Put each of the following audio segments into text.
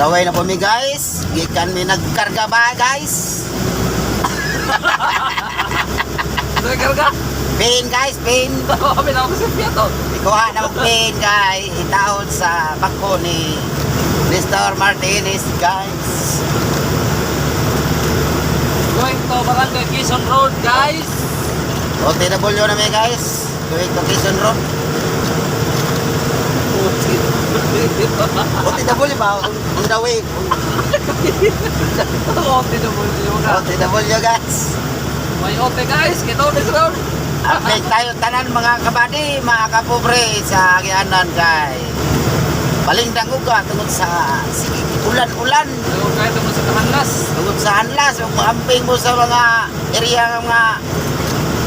Daway na po mi guys. Gikan mi nagkarga ba guys? Nagkarga? Pain guys, pain. Kami na ako sa piyato. Ikuha na mo pain guys. Itaon sa bako ni Mr. Martinez guys. Going to Barangay Quezon Road, guys. OTW na mi guys. Going to Quezon Road. OTW ba? On the way. OTW guys. May ote, guys. Kito this road. Update tayo tanan mga kabady, mga kapobre sa agianan guys. Balingdang uga tungod sa ulan-ulan. Ayun, kahit naman sa Tahanlas. Tungod sa hanlas, kung maamping mo sa mga area nga mga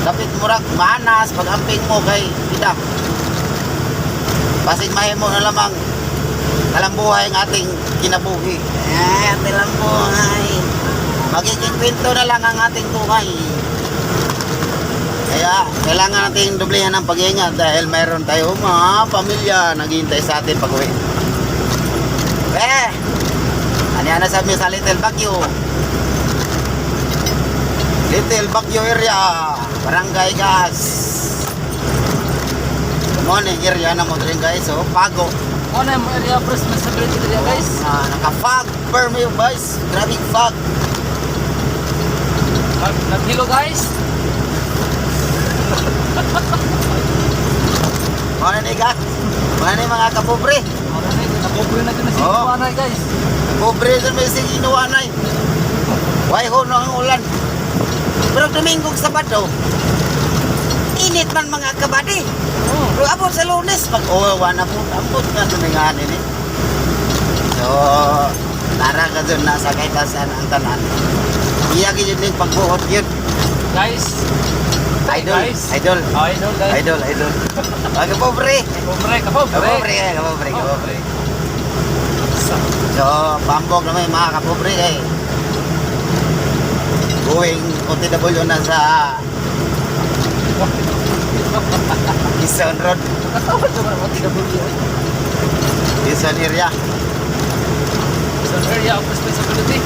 kapit murag manas, pag amping mo kay kita. Pasig mahimo na lamang talambuhay ang ating kinabuhi. Talambuhay. Magiging kwento na lang ang ating buhay. Kaya kailangan natin dublihan ng pag-iingat dahil mayroon tayo mga pamilya naghihintay sa atin pag-uwi. Ano na sabi sa Little Baguio? Little Baguio area, Barangay Gas. Morning area na mo rin guys, so Pago. Ano yung area of responsibility area, guys? Naka-fog, permit guys, grabing fog. Naghilo, guys. Mana ni guys? Mana ni mga kapobre? Napobre na din na si Juanay, guys. Pobre sa may sige inuwanay. Why ho no ang ulan? Pero Dominggo Sabado, init man mga kabady. Pero abot sa Lunes, pag uwawa na po, abot na tumingan ini. So, tara ka dun, nasa kaitasan ang tanan. Iyagi yun yung pagbuhot yun. Guys. Idol, Guys. idol. Oh, idol, guys. Idol, idol. Mga kapobre. Kapobre. Kapobre. So, pambog naman yung mga kapobre eh. Going OTW na sa Quezon Road. Katawad naman ang OTW. Quezon area. It's an area of responsibility.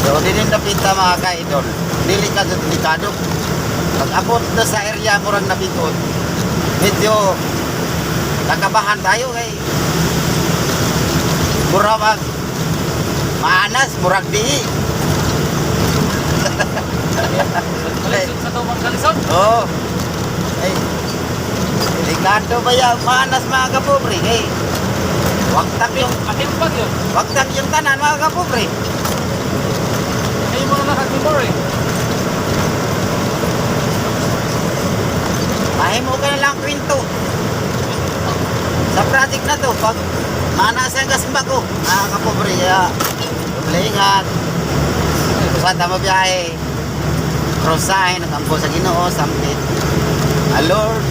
So, din napita mga ka-idol. Delikado. Pag abot na sa area murang nabigot, medyo nakabahan tayo kay murag maanas, murag di. Kalisod sa tumang kalisod. Oo. Ay, delikado ba yan? Maanas mga kapobre. Hey, Akimpag yun. wagtang yung tanan mga kapobre. Ay mo na nakakimor eh. Mahimo ka na lang kwento. Sa project na to, pag manas ang gasmbag ko, mga kapobre, doble ingat. Sa tama biyahe, cross-sign, nagampo sa Ginoo, sampit. Lord,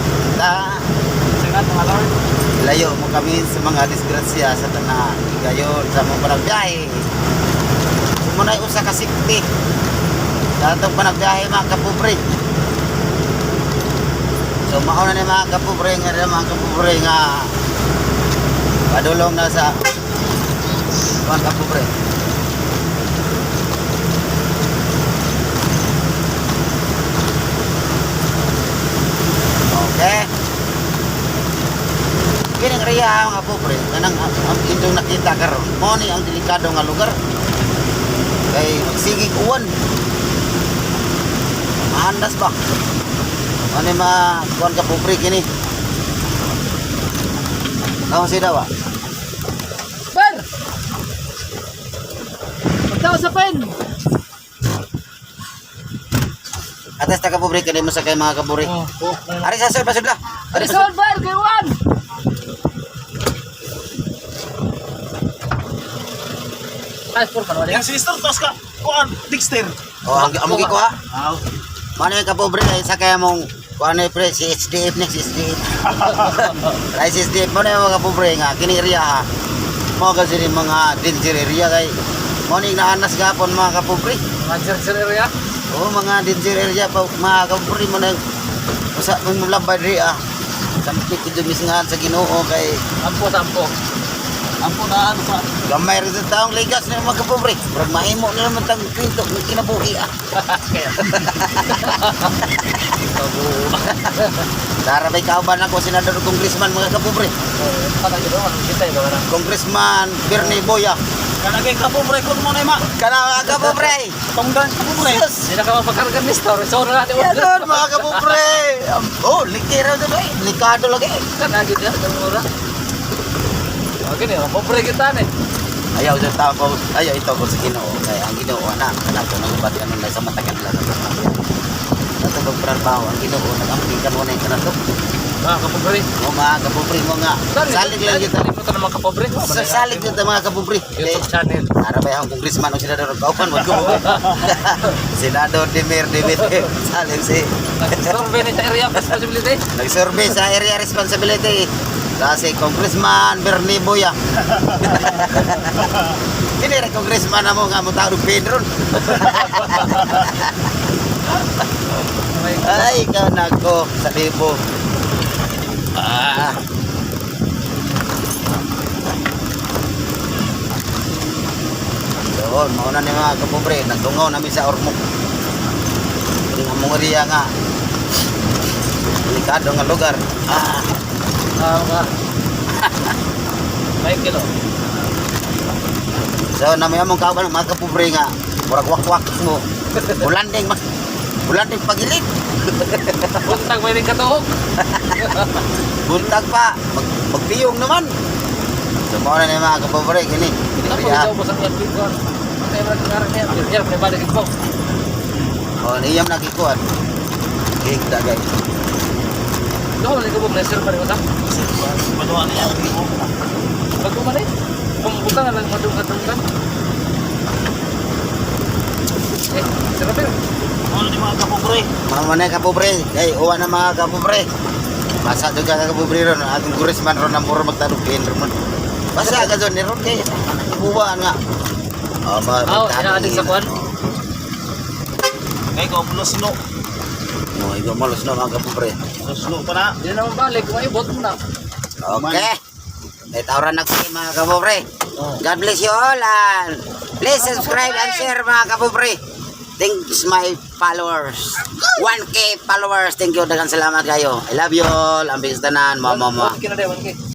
Singat mga Lord. layo mo kami sa mga disgrasya sa tanan. Gayon, sa mga panagbiyahe. Sumunay usa ka sikti. Datong panagbiyahe mga kapobre. So mauna ni mga kapobre nga padulong na sa mga kapobre. Okay. Kining area mga pobre, kanang ang indong nakita karon. Mo ni ang delikado nga lugar. Kay magsigig uwan. Mahandas ba? Ano ma kuan ka pobre kini? Kamu si dawa? Ben! Magtawa sa pen! Atas ta ka pobre kini mo sa kay mga kaburi. Ari sa sir pasud la. Ari sa Rizal, Ben! Kay Juan! Ay, por pa naman. Yang sister tos ka kuan Dexter. Oh, ang gi ko ha. Mano ka pobre kay sa kay mong kuan pre si SDF next SDF. Ay si SDF mo na yung mga pobre nga kini area ha. Mo kasi mga danger area kay mo ni naanas gapon mga kapobre. Manchester area. Oh, mga danger area pa mga kapobre mo na usa mong labay ri ah. Sampit ko dumisngahan sa Ginoo kay Sampo. Ampo na ano pa. gamay rin sa taong ligas na mga kapobre. Parang mahimo na naman tang kwento ng kinabuhi ah. Kaya. Tabu. Darabay kauban ako, senador congressman mga kapobre. Patay ko doon. Kita ito na. Congressman Bernie Boya. Kanagay ka po pre kun mo na ima. Kana mga kapobre. Tongdan ka po pre. Hindi na ka mapakargan ni Store. So na natin. Yan doon mga kapobre. Oh, likira doon eh. Likado lagi. Kanagin niya. Mura. Okay na. Pobre kita eh. Ayaw sa tao ko, ayaw ito ko sa Ginoo. Kaya ang Ginoo na, anak ko nang ba't ano na sa matagal lang. Nato pagtrabaho, ang Ginoo nag-amping ka muna yung kanato. Kapobre. Mo mga kapobre mo nga. Salig lang kita. Ito naman kapobre. Salig kita mga kapobre. YouTube channel. Arabay akong congressman o senador kaupan, wag ko. Senador Demir Demir. Salig si. Survey na sa area of responsibility. Nag-survey sa area responsibility. Kasi congressman Bernie Boya. Kini rin congressman na mo nga mo tawag Pedro. Ay, ikaw nako sa libo. Doon, mauna ni mga kapobre, nagtungaw namin sa Ormoc. Ang among area nga. Delikado nga lugar. Nga. 5 kilo. So, namin among kauban mga kapobre nga. Murag wak-wak mo. Bulanding pagilid. Buntag may rin katuhog. Buntag pa. Magpiyong naman. So, mauna ni mga kapobre, gini. Tapos ikaw mo sa mga people. Matay mo rin nga rin. Yan, may balik ito. O, niyam nakikuan. Cake da guys. Doon, wala ko po. Sir, pareho ta. Maduwa niya. Bago man eh. Kung butang na lang madung-adungkan. Sir Rapper. Ano di mga kapobre? Mama na kapobre. Ay, uwa na mga kapobre. Basa juga ka kapobre ron. Atong congressman ron ang puro magtanong ron. Basa ka doon ni ron kay buwaan nga. Oh, Inaadik sa kuhan. Kay ko plus no. No, ikaw malos na mga kapobre. Plus no pa na. Hindi naman balik. Kung ay bot mo na. Okay. May tawran na ko mga kapobre. God bless you all and please subscribe and share mga kapobre. Thanks my followers. 1K followers. Thank you. Daghang salamat kayo. I love you all. Ang bilis tanan. Mama. Kina day, 1K.